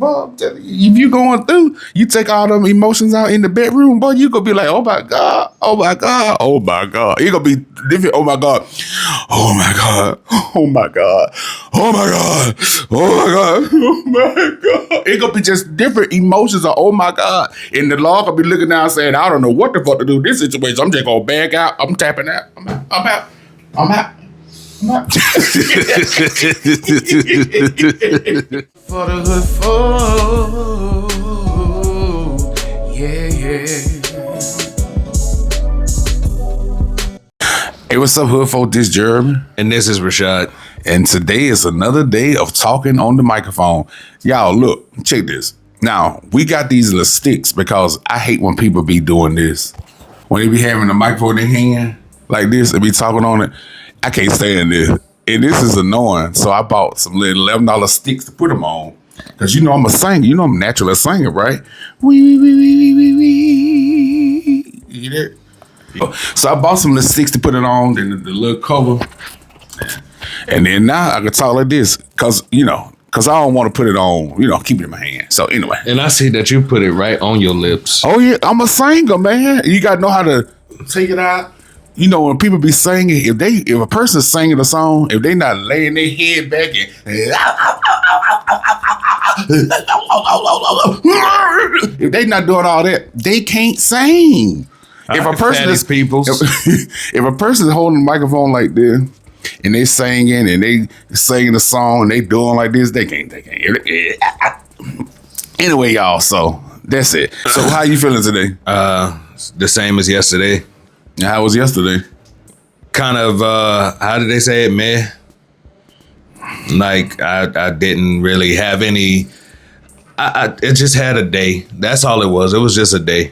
boy, if you going through, you take all them emotions out in the bedroom, boy, you gonna be like, oh my God, oh my God, oh my God. You gonna be different, oh my God, oh my God, oh my God, oh my God, oh my God, oh my God. It gonna be just different emotions of, oh my God. And the Lord gonna be looking down saying, I don't know what the fuck to do in this situation. I'm just gonna back out. I'm tapping out. I'm out. I'm out. I'm out. For the hood folk, yeah, yeah. Hey, what's up, hood folk? This is Jeremy. And this is Rashad. And today is another day of talking on the microphone. Y'all, look, check this. Now, we got these little sticks because I hate when people be doing this. When they be having the microphone in their hand like this and be talking on it, I can't stand this. And this is annoying. So I bought some little $11 sticks to put them on. Because you know I'm a singer. You know I'm naturally a singer, right? Wee, wee, wee, wee, wee, wee. You hear that? So I bought some little sticks to put it on, then the little cover. And then now I can talk like this. Because I don't want to put it on, keep it in my hand. So anyway. And I see that you put it right on your lips. Oh yeah, I'm a singer, man. You got to know how to take it out. You know, when people be singing, if a person's singing a song, if they not laying their head back and if they not doing all that, they can't sing. If a person is if a person is holding the microphone like this and they singing and they singing a song and they doing like this, they can't. Anyway, y'all, so that's it. So how you feeling today? The same as yesterday. How was yesterday? Kind of, how did they say it, man? Like, I didn't really have any, it just had a day. That's all it was. It was just a day.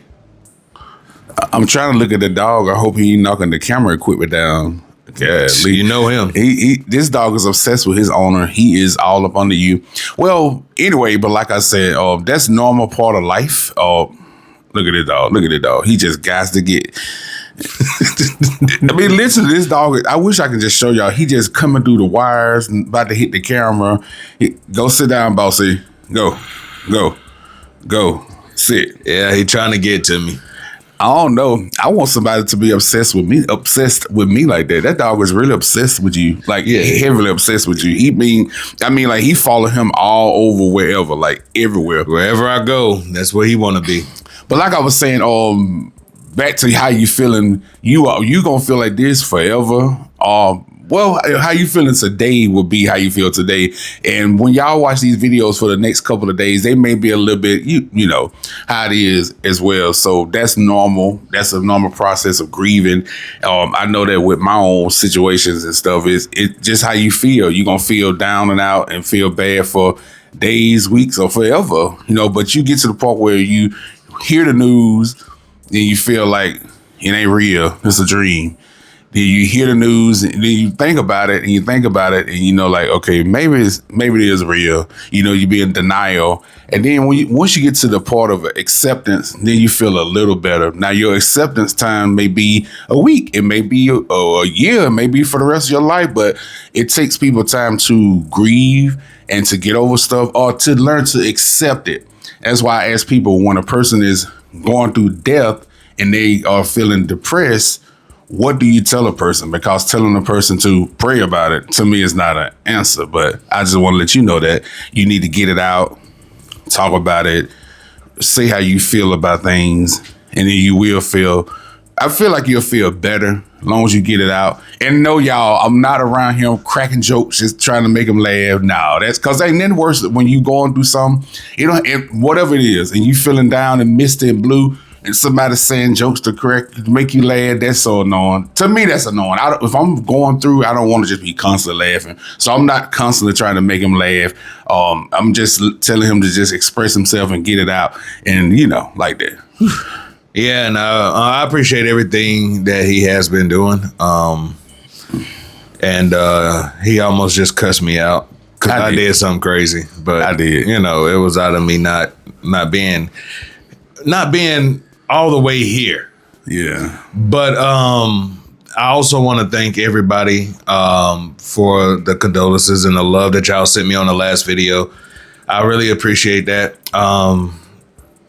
I'm trying to look at the dog. I hope he ain't knocking the camera equipment down. God, you know him. This dog is obsessed with his owner. He is all up under you. Well, anyway, but like I said, that's normal part of life. Look at it, dog. Look at it, dog. He just got to get... I mean, listen to this dog. I wish I could just show y'all. He just coming through the wires and about to hit the camera. Go sit down, bossy. Go. Sit. Yeah, he trying to get to me. I don't know. I want somebody to be obsessed with me like that. That dog is really obsessed with you. Like, yeah, heavily obsessed with you. Like he follow him all over wherever, like everywhere. Wherever I go, that's where he want to be. But like I was saying, back to how you feeling, you gonna feel like this forever? Well, how you feeling today will be how you feel today. And when y'all watch these videos for the next couple of days, they may be a little bit, you know, how it is as well. So that's normal. That's a normal process of grieving. I know that with my own situations and stuff, it's just how you feel. You're gonna feel down and out and feel bad for days, weeks, or forever, but you get to the point where you hear the news, then you feel like it ain't real. It's a dream. Then you hear the news and then you think about it and like, okay, maybe it is real. You be in denial. And then once you get to the part of acceptance, then you feel a little better. Now your acceptance time may be a week. It may be a year, it may be for the rest of your life, but it takes people time to grieve and to get over stuff or to learn to accept it. That's why I ask people, when a person is going through death and they are feeling depressed, what do you tell a person? Because telling a person to pray about it, to me, is not an answer. But I just want to let you know that you need to get it out, talk about it, say how you feel about things, and then you will I feel like you'll feel better as long as you get it out. And no, y'all, I'm not around here cracking jokes, just trying to make them laugh. No, that's because ain't nothing worse when you going through something, whatever it is, and you feeling down and misty and blue, and somebody saying jokes to make you laugh, that's so annoying. To me, that's annoying. If I'm going through, I don't want to just be constantly laughing. So I'm not constantly trying to make him laugh. I'm just telling him to just express himself and get it out. And, like that. Yeah, and I appreciate everything that he has been doing. And he almost just cussed me out because I did something crazy. But I did. It was out of me not being all the way here. Yeah. But I also want to thank everybody for the condolences and the love that y'all sent me on the last video. I really appreciate that.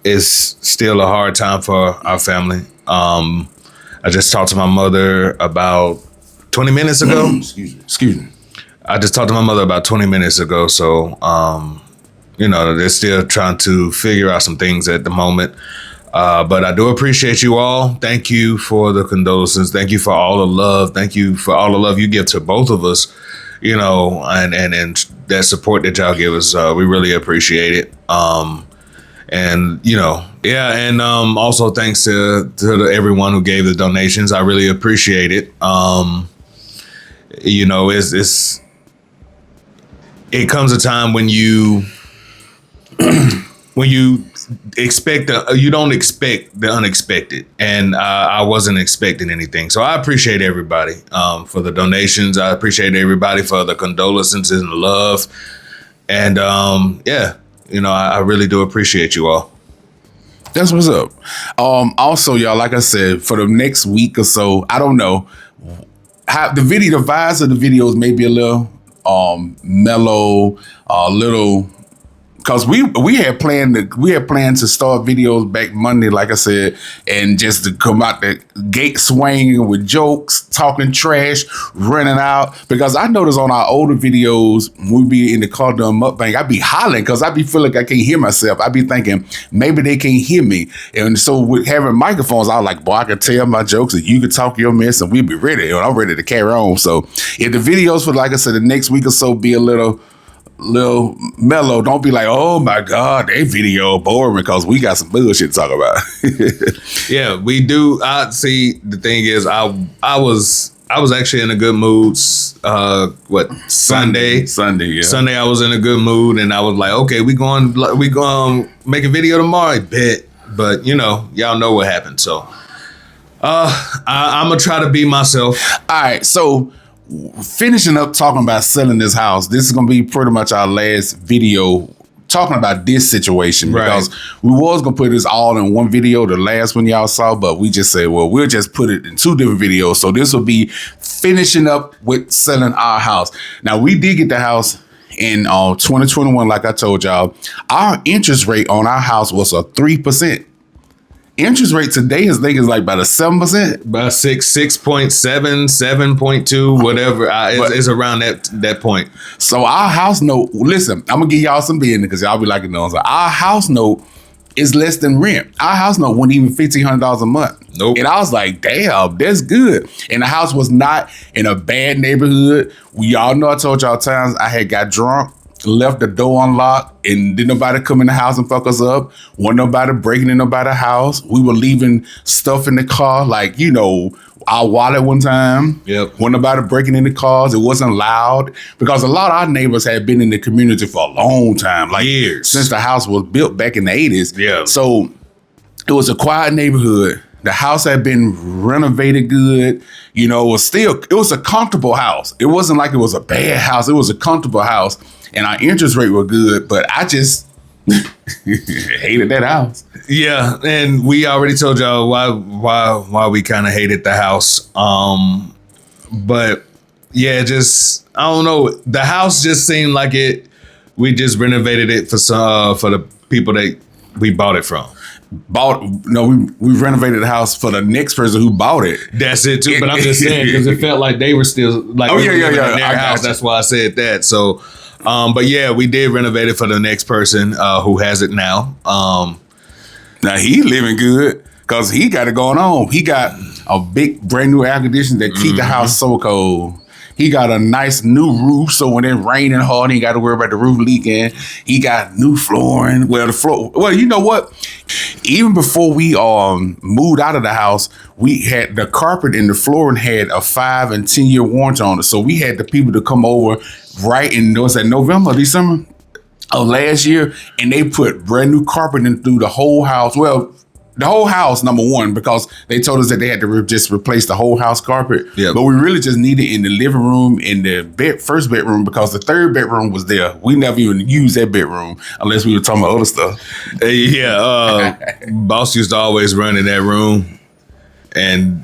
It's still a hard time for our family. I just talked to my mother about 20 minutes ago. Excuse me. I just talked to my mother about 20 minutes ago. So, they're still trying to figure out some things at the moment. But I do appreciate you all. Thank you for the condolences. Thank you for all the love. Thank you for all the love you give to both of us, and that support that y'all give us. We really appreciate it. Also thanks to everyone who gave the donations. I really appreciate it. It comes a time when you you don't expect the unexpected, and I wasn't expecting anything. So I appreciate everybody for the donations. I appreciate everybody for the condolences and the love, and I really do appreciate you all. That's what's up. Also, y'all, like I said, for the next week or so, I don't know how the vibes of the videos may be a little mellow, a little. Cause we had planned to start videos back Monday, like I said, and just to come out the gate swinging with jokes, talking trash, running out. Because I noticed on our older videos, we be in the car doing mukbang, I be hollering because I be feeling like I can't hear myself. I be thinking maybe they can't hear me, and so with having microphones, I was like, boy, I can tell my jokes and you can talk your mess, and we be ready. And I'm ready to carry on. So if the videos for, like I said, the next week or so be a little mellow, don't be like, oh my God, that video boring, because we got some bullshit to talk about. Yeah, we do. I see. The thing is, I was actually in a good mood. Sunday? Sunday, yeah. Sunday, I was in a good mood, and I was like, okay, we going make a video tomorrow. I bet, but y'all know what happened. So, I'm gonna try to be myself. All right, so. Finishing up talking about selling this house, this is going to be pretty much our last video talking about this situation, because we was going to put this all in one video, the last one y'all saw, but we just said, well, we'll just put it in two different videos. So this will be finishing up with selling our house. Now, we did get the house in 2021, like I told y'all. Our interest rate on our house was a 3%. Interest rate today is like about a 7%, about 6.7, 7.2, whatever. It's around that point. So our house note. Listen, I'm gonna give y'all some business because y'all be like, so our house note is less than rent. Our house note wasn't even $1,500 a month. Nope. And I was like, damn, that's good. And the house was not in a bad neighborhood. We all know I told y'all times I had got drunk, left the door unlocked, and didn't nobody come in the house and fuck us up. Wasn't nobody breaking in nobody's house. We were leaving stuff in the car, like, our wallet one time. Yep. Wasn't nobody breaking in the cars. It wasn't loud, because a lot of our neighbors had been in the community for a long time, like years, since the house was built back in the 80s. Yeah. So it was a quiet neighborhood. The house had been renovated good. It was a comfortable house. It wasn't like it was a bad house. It was a comfortable house. And our interest rate were good, but I just hated that house. Yeah, and we already told y'all why we kind of hated the house. But yeah, just I don't know. The house just seemed like it. We just renovated it for the people that we bought it from. We renovated the house for the next person who bought it. That's it too. But I'm just saying, because it felt like they were still like, in their house. That's why I said that. So. But yeah, we did renovate it for the next person who has it now. Now he living good because he got it going on. He got a big brand new air conditioner that keep the house so cold. He got a nice new roof, so when it's raining hard, he ain't got to worry about the roof leaking. He got new flooring. Well, you know what? Even before we moved out of the house, we had the carpet and the flooring had a 5 and 10 year warranty on it. So we had the people to come over right in November, December of last year, and they put brand new carpet in through the whole house. Well, the whole house, number one, because they told us that they had to just replace the whole house carpet. Yep. But we really just needed in the living room, in the first bedroom, because the third bedroom was there. We never even used that bedroom unless we were talking about other stuff. Boss used to always run in that room and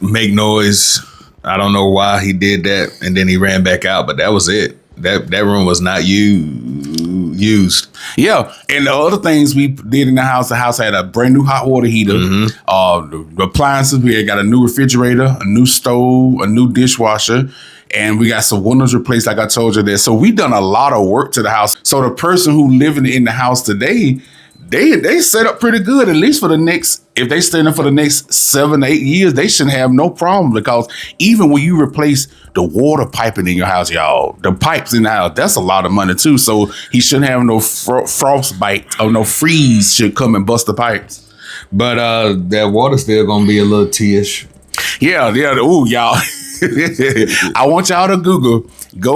make noise. I don't know why he did that, and then he ran back out, but that was it. That room was not used. used. Yeah, and the other things we did in the house had a brand new hot water heater. The appliances, we had got a new refrigerator, a new stove, a new dishwasher, and we got some windows replaced, like I told you there. So we done a lot of work to the house. So the person who living in the house today, they set up pretty good, at least for the next, if they stay in for the next 7 to 8 years, they shouldn't have no problem, because even when you replace the water piping in your house, y'all, the pipes in the house, that's a lot of money too. So he shouldn't have no frostbite or no freeze should come and bust the pipes. But that water's still gonna be a little tea-ish. Yeah. Ooh, y'all. I want y'all to go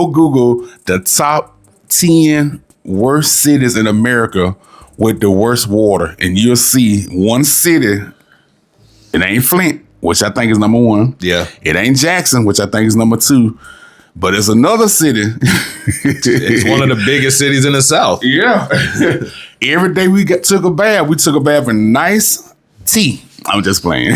Google the top 10 worst cities in America with the worst water, and you'll see one city. It ain't Flint, which I think is number 1. Yeah. It ain't Jackson, which I think is number 2. But it's another city. It's one of the biggest cities in the South. Yeah. Every day we took a bath in nice tea. I'm just playing.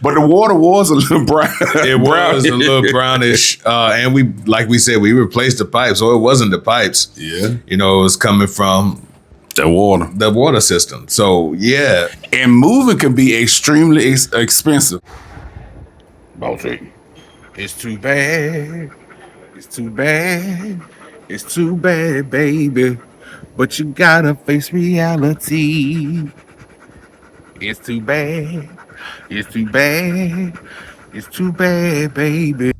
But the water was a little brown. It was a little brownish. And we, like we said, we replaced the pipes. So it wasn't the pipes. Yeah. You know, it was coming from the water system. So, yeah. And moving can be extremely expensive. Bossy. It's too bad. It's too bad. It's too bad, baby. But you gotta face reality. It's too bad. It's too bad. It's too bad, baby.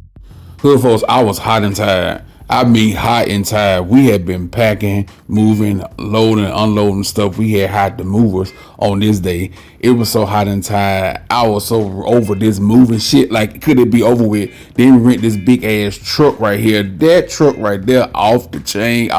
Hood folks, I was hot and tired. I mean, hot and tired. We had been packing, moving, loading, unloading stuff. We had hired the movers on this day. It was so hot and tired. I was so over this moving shit. Like, could it be over with? Then we rent this big ass truck right here. That truck right there, off the chain.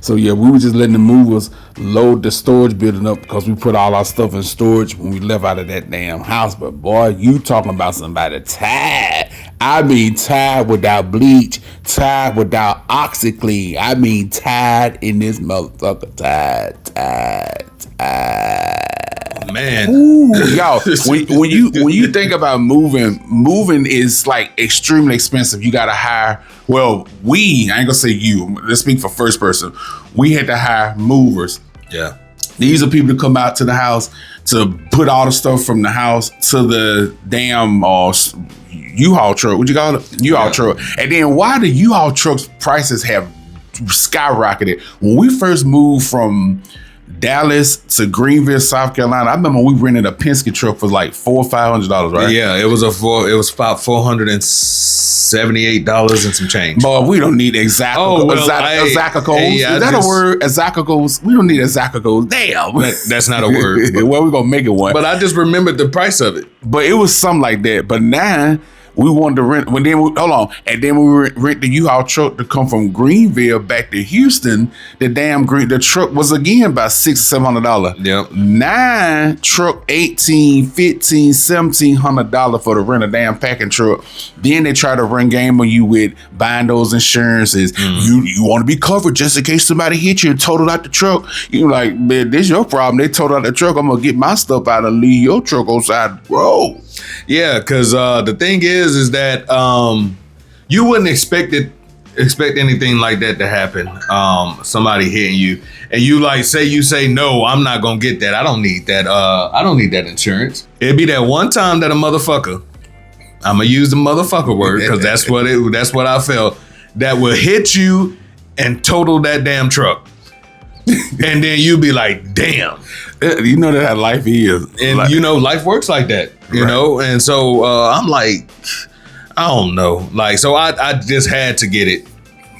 So yeah, we were just letting the movers load the storage building up, because we put all our stuff in storage when we left out of that damn house. But boy, you talking about somebody tired. I mean, tired without bleach, tired without OxyClean. I mean, tired in this motherfucker. Tired. Man. Ooh, y'all, when you think about moving is like extremely expensive. You gotta hire, I ain't gonna say you, let's speak for first person. We had to hire movers. Yeah. These are people to come out to the house to put all the stuff from the house to the damn U-Haul truck. What you call it? U-Haul truck. And then why the U-Haul trucks prices have skyrocketed? When we first moved from Dallas to Greenville, South Carolina, I remember we rented a Penske truck for like $400 or $500, right? Yeah, it was about $478 and some change. But we don't need Exacacos. Yeah, is that a word? Exacacos? We don't need Exacacos. Damn. That's not a word. Well, we're gonna make it one. But I just remembered the price of it. But it was something like that. But now we wanted to rent. And then we rent the U-Haul truck to come from Greenville back to Houston. The truck was again about $600-$700. Yep. Now truck $1,800, $1,500, $1,700 for the rent a damn packing truck. Then they try to run game on you with buying those insurances. You want to be covered just in case somebody hit you and totaled out the truck. You like, man, this your problem. They totaled out the truck. I'm gonna get my stuff out and leave your truck on side the road. Yeah, because the thing is that you wouldn't expect anything like that to happen. Somebody hitting you, and you say no, I'm not gonna get that. I don't need that. I don't need that insurance. It'd be that one time that a motherfucker, I'm gonna use the motherfucker word because that's what I felt, that will hit you and total that damn truck. And then you be like, damn. You know that how life is. And life works like that, you know? And so I'm like, I don't know. Like, so I just had to get it.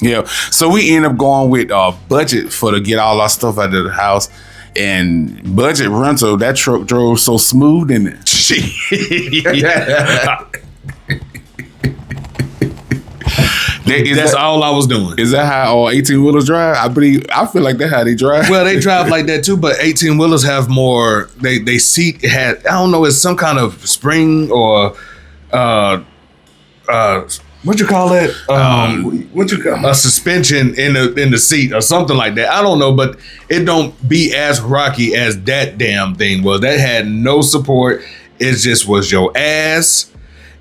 Yeah. So we end up going with budget to get all our stuff out of the house. And budget rental, that truck drove so smooth in it. That's all I was doing. Is that how 18-wheelers drive? I feel like that's how they drive. Well, they drive like that too, but 18-wheelers have more. They seat had, I don't know, it's some kind of spring or what you call it? A suspension in the seat or something like that. I don't know, but it don't be as rocky as that damn thing was. That had no support. It just was your ass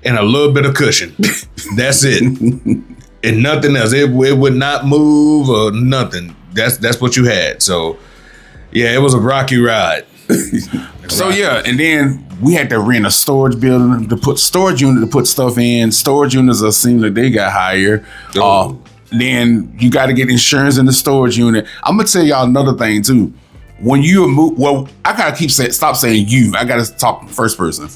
and a little bit of cushion. That's it. And nothing else. It would not move or nothing. that's what you had. So yeah, it was a rocky ride. So yeah, and then we had to rent a storage building to put storage unit to put stuff in. Storage units are seem like they got higher. Then you got to get insurance in the storage unit. I'm gonna tell y'all another thing too. When you move, well, I gotta stop saying you. I gotta talk first person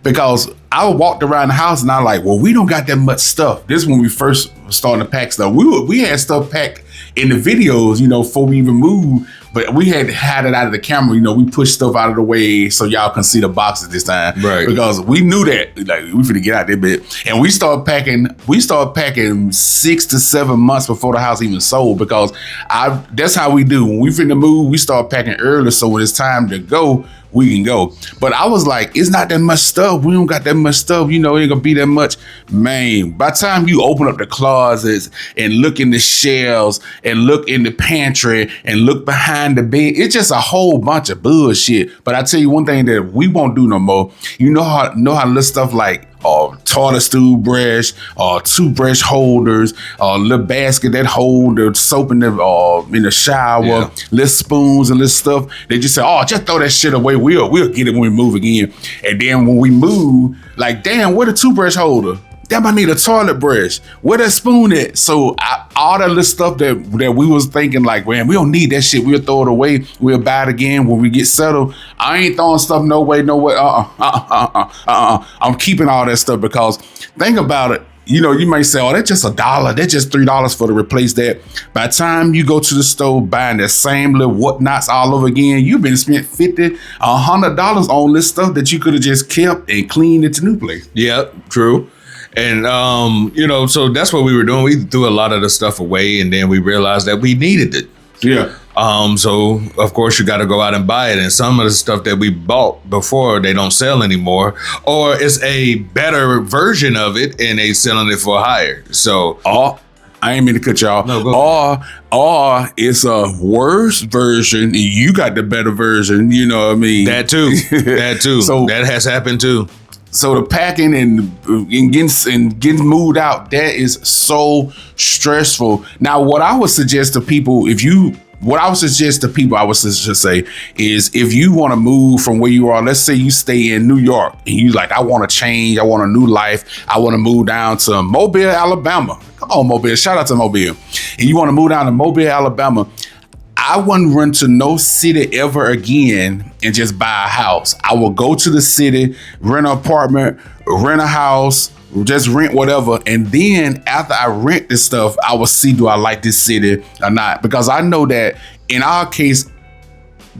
because I walked around the house and I like, well, we don't got that much stuff. This is when we first started to pack stuff. We had stuff packed in the videos, before we even moved. But we had it out of the camera. We pushed stuff out of the way so y'all can see the boxes this time. Right. Because we knew that, like, we finna get out there bit. And we started packing 6 to 7 months before the house even sold because that's how we do. When we finna move, we start packing early so when it's time to go, we can go. But I was like, it's not that much stuff. We don't got that much stuff. It ain't gonna be that much. Man, by the time you open up the closets and look in the shelves and look in the pantry and look behind the bed, it's just a whole bunch of bullshit. But I tell you one thing that we won't do no more. You know how little stuff like toilet stool brush, toothbrush holders, little basket that hold the soap in the shower, little spoons and little stuff. They just say, just throw that shit away. We'll get it when we move again. And then when we move, like, damn, where the toothbrush holder? Damn, I need a toilet brush. Where that spoon at? So all that little stuff that we was thinking like, man, we don't need that shit. We'll throw it away. We'll buy it again when we get settled. I ain't throwing stuff no way. I'm keeping all that stuff because think about it. You might say, that's just $1. That's just $3 for to replace that. By the time you go to the store buying that same little whatnots all over again, you've been spent $50, $100 on this stuff that you could have just kept and cleaned into new place. Yeah, true. And, so that's what we were doing. We threw a lot of the stuff away and then we realized that we needed it. Yeah. So of course you got to go out and buy it. And some of the stuff that we bought before, they don't sell anymore, or it's a better version of it and they selling it for higher. So, I ain't mean to cut y'all. No, go or it's a worse version and you got the better version. You know what I mean? That too. So that has happened too. So the packing and getting moved out, that is so stressful. Now, what I would suggest to people, I would just say is if you want to move from where you are, let's say you stay in New York and you like, I want to change, I want a new life, I want to move down to Mobile, Alabama. Come on, Mobile, shout out to Mobile. And you want to move down to Mobile, Alabama. I wouldn't run to no city ever again and just buy a house. I will go to the city, rent an apartment, rent a house, just rent whatever. And then after I rent this stuff, I will see, do I like this city or not? Because I know that in our case,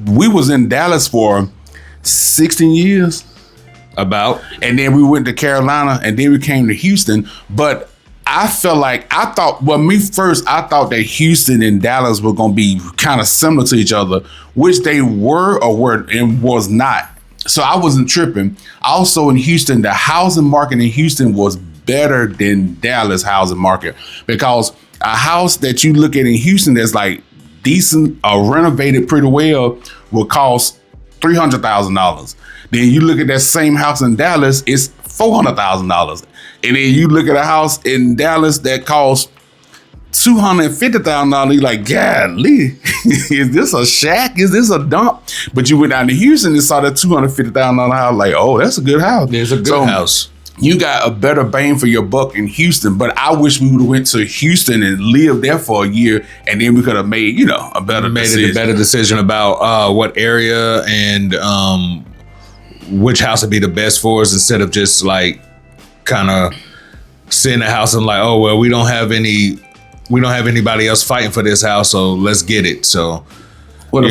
we was in Dallas for 16 years. And then we went to Carolina and then we came to Houston. But I thought that Houston and Dallas were going to be kind of similar to each other, which they were and was not. So I wasn't tripping. Also in Houston, the housing market in Houston was better than Dallas housing market because a house that you look at in Houston that's like decent or renovated pretty well will cost $300,000. Then you look at that same house in Dallas, it's $400,000. And then you look at a house in Dallas that costs $250,000. You're like, golly, is this a shack? Is this a dump? But you went down to Houston and saw that $250,000 house. Like, oh, that's a good house. It's a good house. You got a better bang for your buck in Houston. But I wish we would have went to Houston and lived there for a year, and then we could have made, a better decision about what area and which house would be the best for us instead of just like kind of sitting in the house and like, oh well, we don't have anybody else fighting for this house, so let's get it. So what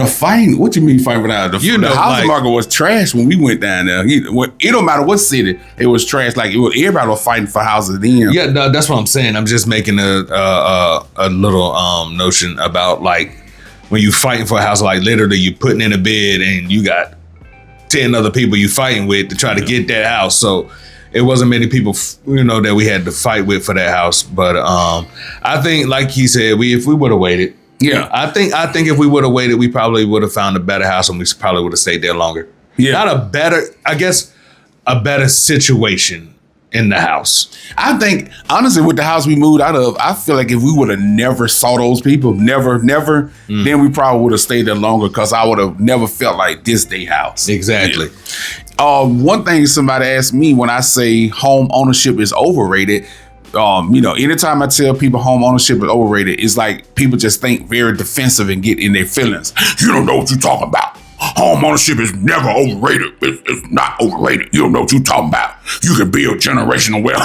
a fight? What you mean fighting for that? The housing market was trash when we went down there. It don't matter what city, it was trash. Like everybody was fighting for houses then. Yeah, no, that's what I'm saying. I'm just making a little notion about like when you fighting for a house, like literally you putting in a bid and you got 10 other people you fighting with to try to get that house. So it wasn't many people, that we had to fight with for that house. But I think, like he said, if we would have waited, I think if we would have waited, we probably would have found a better house and we probably would have stayed there longer. Yeah, not a better, I guess, a better situation in the house. I think, honestly, with the house we moved out of, I feel like if we would have never saw those people, never, then we probably would have stayed there longer because I would have never felt like this day house. Exactly. Yeah. One thing somebody asked me when I say home ownership is overrated, anytime I tell people home ownership is overrated, it's like people just think very defensive and get in their feelings. You don't know what you're talking about. Home ownership is never overrated. It's not overrated. You don't know what you're talking about. You can build generational wealth.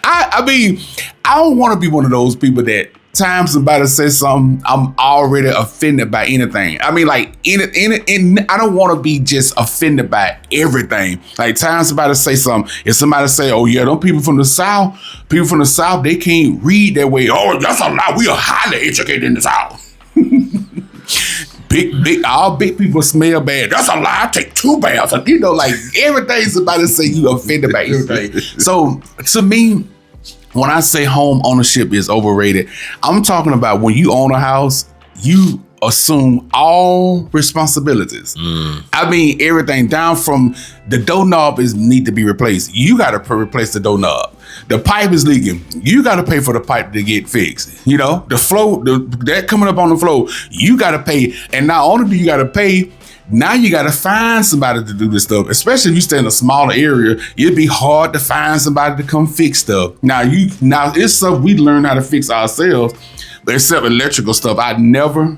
I mean, I don't want to be one of those people that time somebody says something, I'm already offended by anything. I mean, like, I don't want to be just offended by everything. Like, time somebody say something, if somebody say, oh yeah, them people from the South, they can't read that way. Oh, that's a lie. We are highly educated in the South. All big people smell bad. That's a lie. I take 2 baths. Like, everything somebody say, you offended by everything. So, to me, when I say home ownership is overrated, I'm talking about when you own a house, you assume all responsibilities. I mean, everything down from the doorknob need to be replaced. You got to replace the doorknob. The pipe is leaking. You got to pay for the pipe to get fixed. The flow, that coming up on the floor, you got to pay. And not only do you got to pay, now you got to find somebody to do this stuff. Especially if you stay in a smaller area, it'd be hard to find somebody to come fix stuff. Now it's stuff we learn how to fix ourselves, but except electrical stuff, I never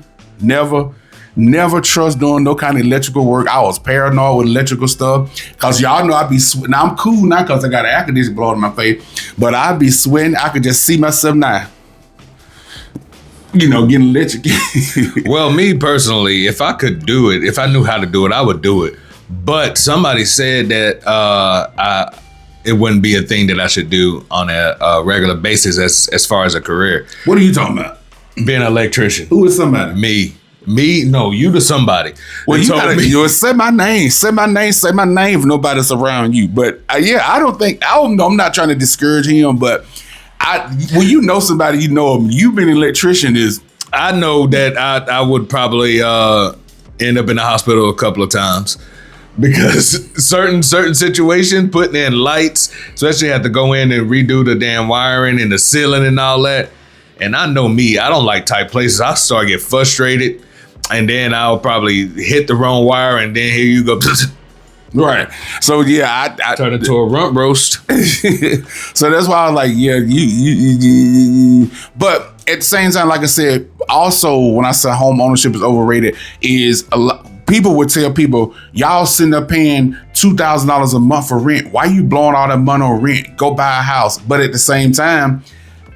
trust doing no kind of electrical work. I was paranoid with electrical stuff because y'all know I'd be sweating. Now I'm cool now because I got an air conditioner blowing in my face, but I'd be sweating. I could just see myself now. Getting electrocuted. Well, me personally, if I could do it, if I knew how to do it, I would do it. But somebody said that it wouldn't be a thing that I should do on a regular basis as far as a career. What are you talking about? Being an electrician. Who is somebody? Me? No, you to somebody. Well, you gotta say my name if nobody's around you. But I'm not trying to discourage him, but when you know somebody, you know them. You being an electrician I know that I would probably end up in the hospital a couple of times because certain situations, putting in lights, especially have to go in and redo the damn wiring and the ceiling and all that. And I know me, I don't like tight places. I start to get frustrated, and then I'll probably hit the wrong wire, and then here you go. Right. So yeah, I turn it to a rump roast. So that's why I was like, yeah, you. But at the same time, like I said, also when I say home ownership is overrated, is a lot. People would tell people, y'all sitting there paying $2,000 a month for rent. Why you blowing all that money on rent? Go buy a house. But at the same time,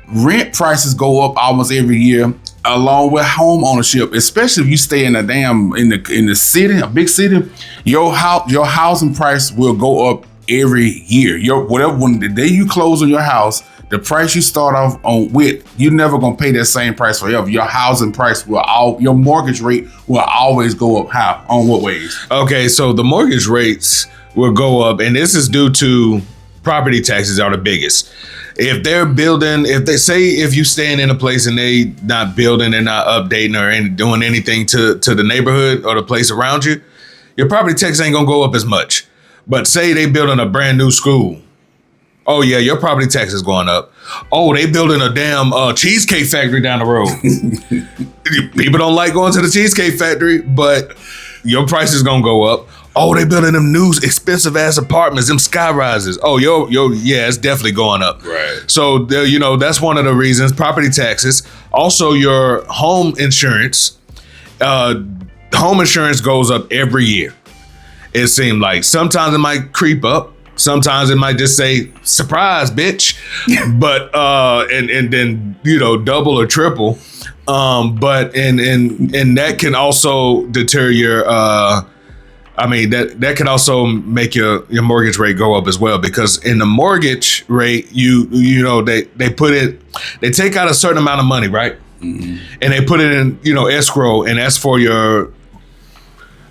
rent prices go up almost every year, along with home ownership. Especially if you stay in in the city, a big city, your housing price will go up every year. When the day you close on your house, the price you start off on with, you're never gonna pay that same price forever. Your housing price your mortgage rate will always go up. How? On what ways? Okay, so the mortgage rates will go up, and this is due to property taxes are the biggest. If they're building, if you staying in a place and they not building, they're not updating or doing anything to the neighborhood or the place around you, your property tax ain't gonna go up as much. But say they building a brand new school. Oh yeah, your property tax is going up. Oh, they building a damn cheesecake factory down the road. People don't like going to the cheesecake factory, but your price is gonna go up. Oh, they building them new expensive ass apartments, them sky rises. Oh, yeah, it's definitely going up. Right. So, that's one of the reasons. Property taxes. Also, your home insurance. Home insurance goes up every year. It seemed like sometimes it might creep up. Sometimes it might just say, surprise, bitch. But, and then, double or triple. But, and that can also deter your, that can also make your mortgage rate go up as well, because in the mortgage rate, they take out a certain amount of money, right? Mm-hmm. And they put it in, escrow, and that's for your,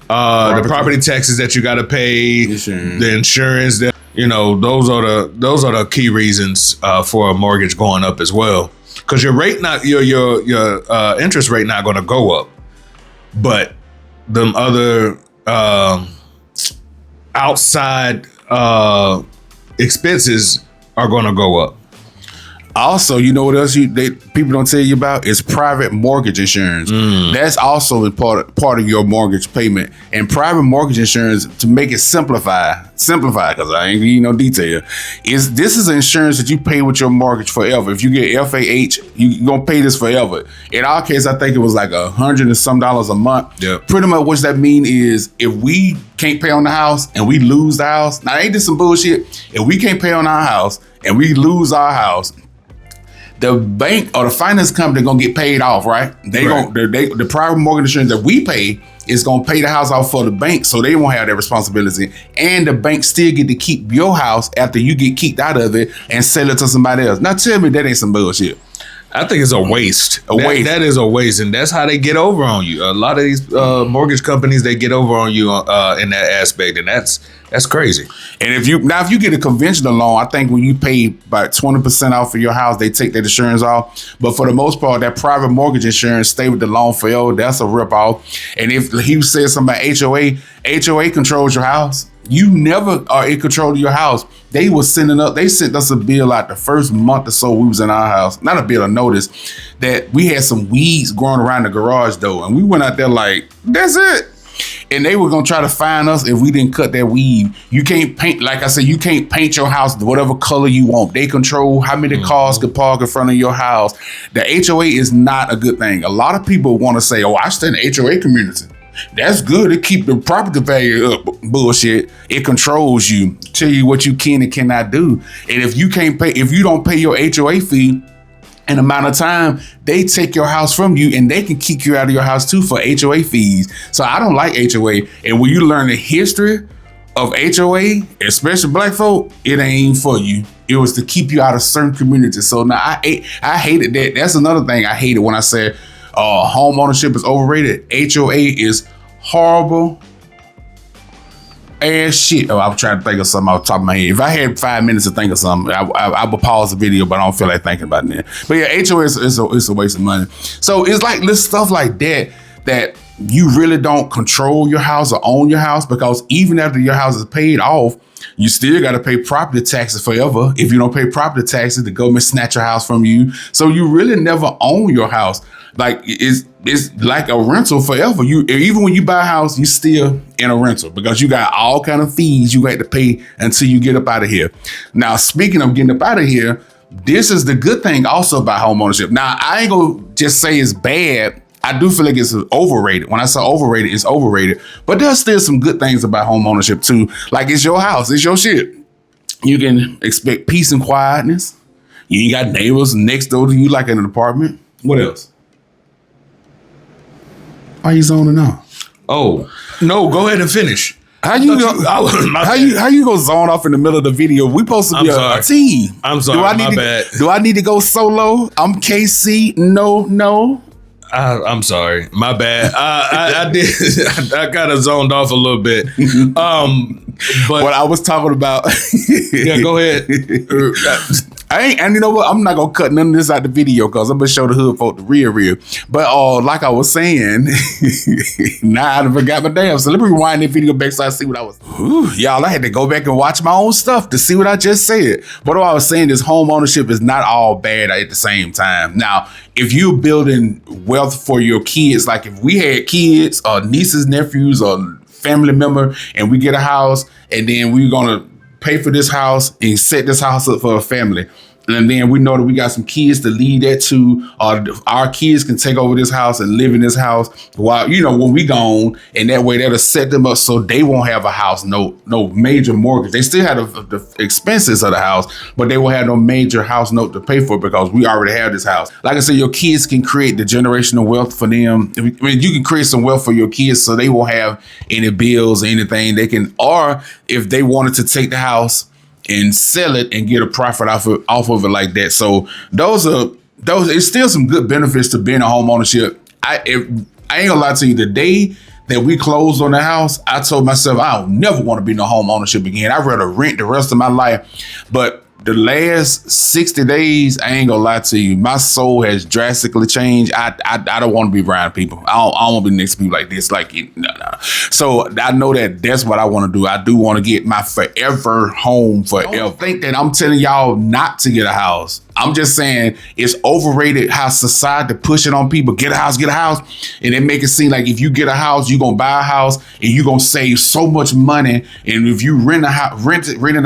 the property taxes that you got to pay, the insurance, those are the key reasons, for a mortgage going up as well. Cause your rate your interest rate not going to go up, but them other, outside expenses are going to go up. Also, you know what else people don't tell you about is private mortgage insurance. That's also a part of your mortgage payment. And private mortgage insurance, to make it simplify because I ain't give you no detail, this is insurance that you pay with your mortgage forever. If you get FAH, you're gonna pay this forever. In our case, I think it was like $100 and some a month. Yep. Pretty much what that mean is if we can't pay on the house and we lose the house, now ain't this some bullshit? If we can't pay on our house and we lose our house, the bank or the finance company gonna get paid off, right? The private mortgage insurance that we pay is gonna pay the house off for the bank, so they won't have that responsibility. And the bank still get to keep your house after you get kicked out of it and sell it to somebody else. Now tell me that ain't some bullshit. I think it's a waste. That is a waste, and that's how they get over on you. A lot of these mortgage companies, they get over on you in that aspect, and that's crazy. And if you get a conventional loan, I think when you pay about 20% off of your house, they take that insurance off. But for the most part, that private mortgage insurance stay with the loan forever. That's a rip off. And if he says something about HOA controls your house. You never are in control of your house. They sent us a bill out the first month or so we was in our house. Not a bill, a notice that we had some weeds growing around the garage door. And we went out there like, that's it. And they were gonna try to fine us if we didn't cut that weed. You can't paint, like I said, you can't paint your house whatever color you want. They control how many cars could park in front of your house. The HOA is not a good thing. A lot of people want to say, oh, I stay in the HOA community. That's good. It keep the property value up. Bullshit. It controls you, tell you what you can and cannot do. And if you don't pay your HOA fee in amount of time, they take your house from you and they can kick you out of your house too for HOA fees. So I don't like HOA. And when you learn the history of HOA, especially black folk, it ain't for you. It was to keep you out of certain communities. So now I hated that. That's another thing I hated when I said home ownership is overrated. HOA is horrible ass shit. Oh, I was trying to think of something off the top of my head. If I had 5 minutes to think of something, I would pause the video, but I don't feel like thinking about it. But yeah, HOA is a waste of money. So it's like this stuff like that you really don't control your house or own your house, because even after your house is paid off, you still got to pay property taxes forever. If you don't pay property taxes, the government snatch your house from you. So you really never own your house. Like it's like a rental forever. Even when you buy a house, you still in a rental because you got all kind of fees you got to pay until you get up out of here. Now, speaking of getting up out of here, this is the good thing also about home ownership. Now, I ain't gonna just say it's bad. I do feel like it's overrated. When I say overrated, it's overrated. But there's still some good things about home ownership too. Like it's your house, it's your shit. You can expect peace and quietness. You ain't got neighbors next door to you like in an apartment. What else? Why you zoning out? Oh, no, go ahead and finish. How you go zone off in the middle of the video? We supposed to be a team. I'm sorry, my bad. Do I need to go solo? I'm KC. No. I'm sorry, my bad. I did. I kind of zoned off a little bit. But what I was talking about. Yeah, go ahead. And you know what? I'm not gonna cut none of this out the video because I'm gonna show the hood folk the real. But like I was saying, now I forgot my damn. So let me rewind that video back so I see what I was. Y'all, I had to go back and watch my own stuff to see what I just said. But what I was saying is home ownership is not all bad at the same time. Now, if you're building wealth for your kids, like if we had kids or nieces, nephews, or family member, and we get a house, and then we're gonna pay for this house and set this house up for a family. And then we know that we got some kids to lead that to, our kids can take over this house and live in this house while, when we gone, and that way that'll set them up so they won't have a house, no major mortgage. They still have the expenses of the house, but they won't have no major house note to pay for because we already have this house. Like I said, your kids can create the generational wealth for them. I mean, you can create some wealth for your kids so they won't have any bills or anything. They can, or if they wanted to take the house and sell it and get a profit off of it like that. So those it's still some good benefits to being a home ownership. I ain't gonna lie to you, the day that we closed on the house, I told myself I don't never want to be in a home ownership again. I'd rather rent the rest of my life. But the last 60 days, I ain't gonna lie to you, my soul has drastically changed. I don't want to be around people. I don't want to be next to people like this. Like, no. So I know that's what I want to do. I do want to get my forever home forever. Don't think that I'm telling y'all not to get a house. I'm just saying it's overrated how society push it on people. Get a house. And they make it seem like if you get a house, you're going to buy a house and you're going to save so much money. And if you renting a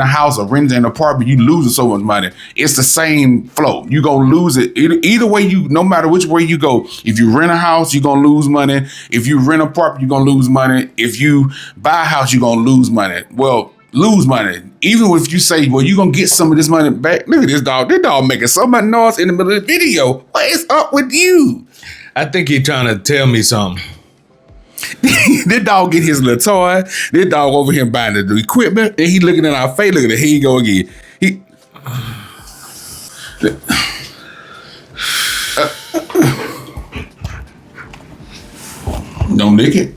house or renting an apartment, you losing so much money. It's the same flow. You're going to lose it. Either way, no matter which way you go, if you rent a house, you're going to lose money. If you rent an apartment, you're going to lose money. If you buy a house, you're going to lose money. Well, lose money. Even if you say, well, you're going to get some of this money back. Look at this dog. This dog making so much noise in the middle of the video. What is up with you? I think he's trying to tell me something. This dog get his little toy. This dog over here buying the equipment. And he looking at our face. Look at it. Here you go again. Don't lick it.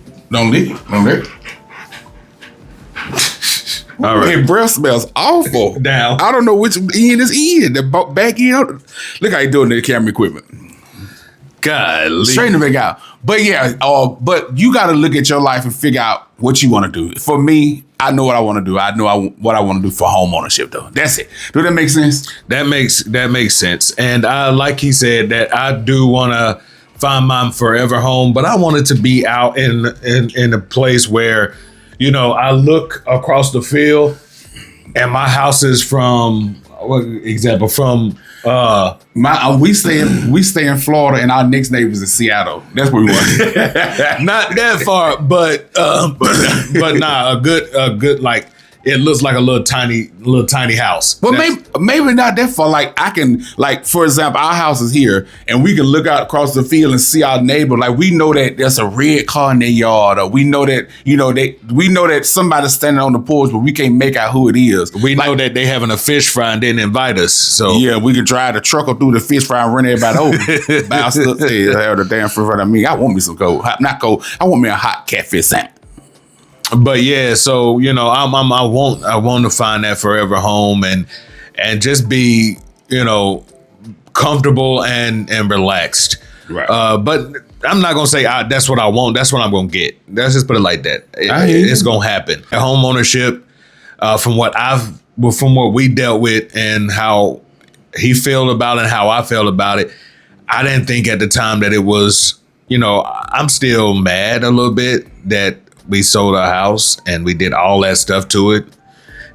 All right. His breath smells awful. Down. I don't know which end is in. The back end. Look how he doing the camera equipment. God, straighten the back out. But yeah, but you got to look at your life and figure out what you want to do. For me, I know what I want to do. I know what I want to do for home ownership, though. That's it. Does that make sense? That makes sense. And like he said, that I do want to find my forever home, but I want it to be out in a place where, you know, I look across the field and my house is from, we stay in Florida and our next neighbors in Seattle. That's where we want. Not that far, but nah, a good like it looks like a little tiny house. Well, maybe not that far. Like I can, like for example, our house is here, and we can look out across the field and see our neighbor. Like we know that there's a red car in their yard, or we know that we know that somebody's standing on the porch, but we can't make out who it is. We know that they having a fish fry and didn't invite us. So yeah, we can drive the truck through the fish fry and run everybody over. Bounce upstairs, have the damn front of me. I want me some cold, not cold. I want me a hot catfish salmon. But yeah, so you know, I want to find that forever home and just be, you know, comfortable and relaxed. Right. But I'm not gonna say that's what I want. That's what I'm gonna get. Let's just put it like that. It's gonna happen. Home ownership, from what we dealt with and how he felt about it and how I felt about it, I didn't think at the time that it was. You know, I'm still mad a little bit that we sold our house and we did all that stuff to it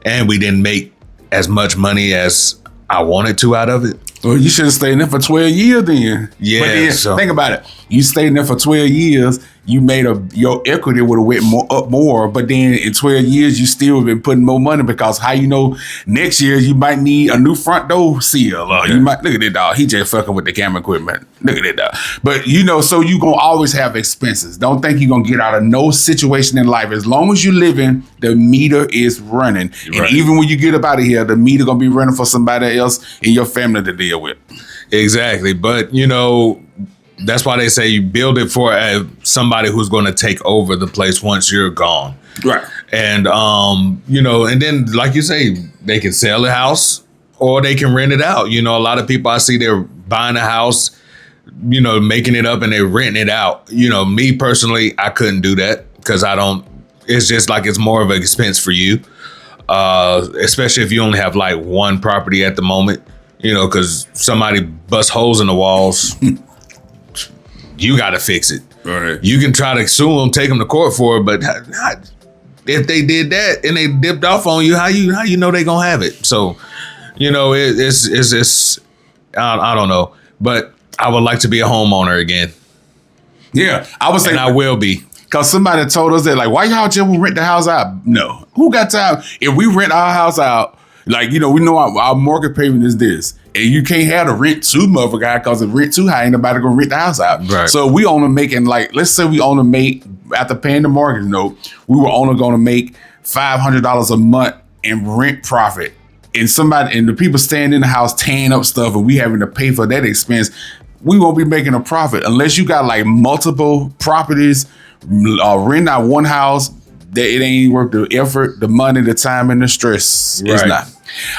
and we didn't make as much money as I wanted to out of it. Well, you should have stayed in there for 12 years then. Yeah. But then, think about it. You stayed in there for 12 years. You made your equity would have went up more. But then in 12 years, you still have been putting more money because how you know next year you might need a new front door seal. Or you might, look at that dog. He just fucking with the camera equipment. Look at that dog. But you know, so you going to always have expenses. Don't think you're going to get out of no situation in life. As long as you're living, the meter is running. Right. And even when you get up out of here, the meter going to be running for somebody else in your family to deal with. Exactly. But, you know, that's why they say you build it for somebody who's going to take over the place once you're gone. Right. And, you know, and then, like you say, they can sell the house or they can rent it out. You know, a lot of people I see, they're buying a house, you know, making it up and they're renting it out. You know, me personally, I couldn't do that because it's just like it's more of an expense for you, especially if you only have like one property at the moment, you know, because somebody busts holes in the walls. You got to fix it. Right. You can try to sue them, take them to court for it, but if they did that and they dipped off on you, how you know they gonna have it? So, you know, it's I don't know, but I would like to be a homeowner again. Yeah, I was saying I will be. Because somebody told us that, like, why y'all just rent the house out? No, who got time? If we rent our house out, like, you know, we know our mortgage payment is this. And you can't have the rent too motherfucker high because if rent too high, ain't nobody gonna rent the house out. Right. So we only making like, let's say we only make, after paying the mortgage note, we were only gonna make $500 a month in rent profit. And the people staying in the house tearing up stuff and we having to pay for that expense, we won't be making a profit unless you got like multiple properties, rent out one house. That it ain't worth the effort, the money, the time, and the stress. Right. It's not.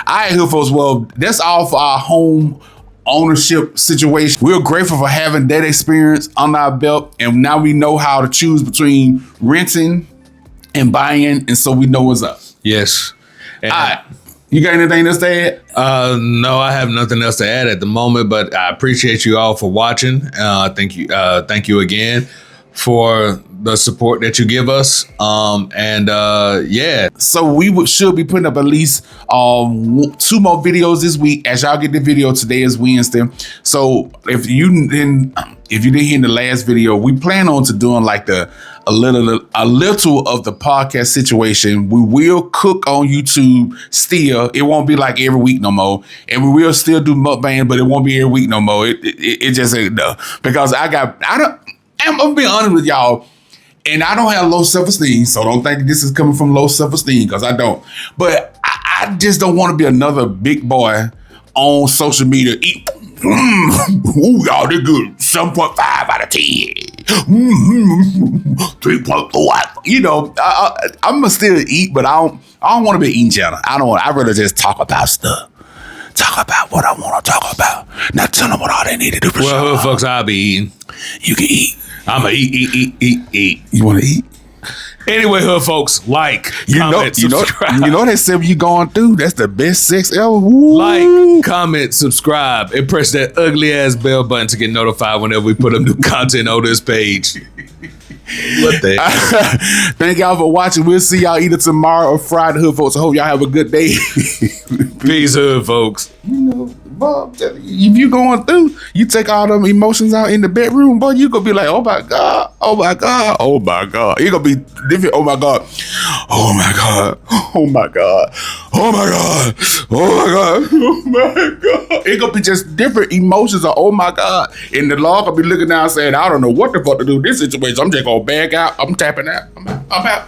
All right, here, folks. Well, that's all for our home ownership situation. We're grateful for having that experience under our belt, and now we know how to choose between renting and buying, and so we know what's up. Yes. And, all right. You got anything else to add? No, I have nothing else to add at the moment, but I appreciate you all for watching. Thank you again for the support that you give us. Yeah. So we should be putting up at least 2 more videos this week. As y'all get the video, today is Wednesday. So if you didn't hear in the last video, we plan on to doing like a little of the podcast situation. We will cook on YouTube still. It won't be like every week no more. And we will still do mukbang, but it won't be every week no more. It just ain't no. Because I'm gonna be honest with y'all, and I don't have low self-esteem, so don't think this is coming from low self-esteem, because I don't. But I just don't want to be another big boy on social media. Ooh, y'all, they're good. 7.5 out of 10. 3.4. You know, I'm gonna still eat, but I don't want to be eating channel. I'd rather just talk about stuff. Talk about what I want to talk about. Not tell them what all they need to do for sure. Well, folks, I'll be eating. You can eat. I'm going to eat. You want to eat? Anyway, hood folks, comment, subscribe. You know that stuff you going through. That's the best sex ever. Woo. Like, comment, subscribe, and press that ugly ass bell button to get notified whenever we put up new content on this page. What the heck? Thank y'all for watching. We'll see y'all either tomorrow or Friday, hood folks. I hope y'all have a good day. Peace, hood folks. You know, Bob, if you going through, you take all them emotions out in the bedroom, boy, you gonna be like, oh my God, oh my God, oh my God. You gonna be different, oh my God, oh my God, oh my God, oh my God, oh my God, oh my God. It gonna be just different emotions of oh my God. And the law gonna be looking down saying, I don't know what the fuck to do in this situation. I'm just gonna bag out, I'm tapping out, I'm out.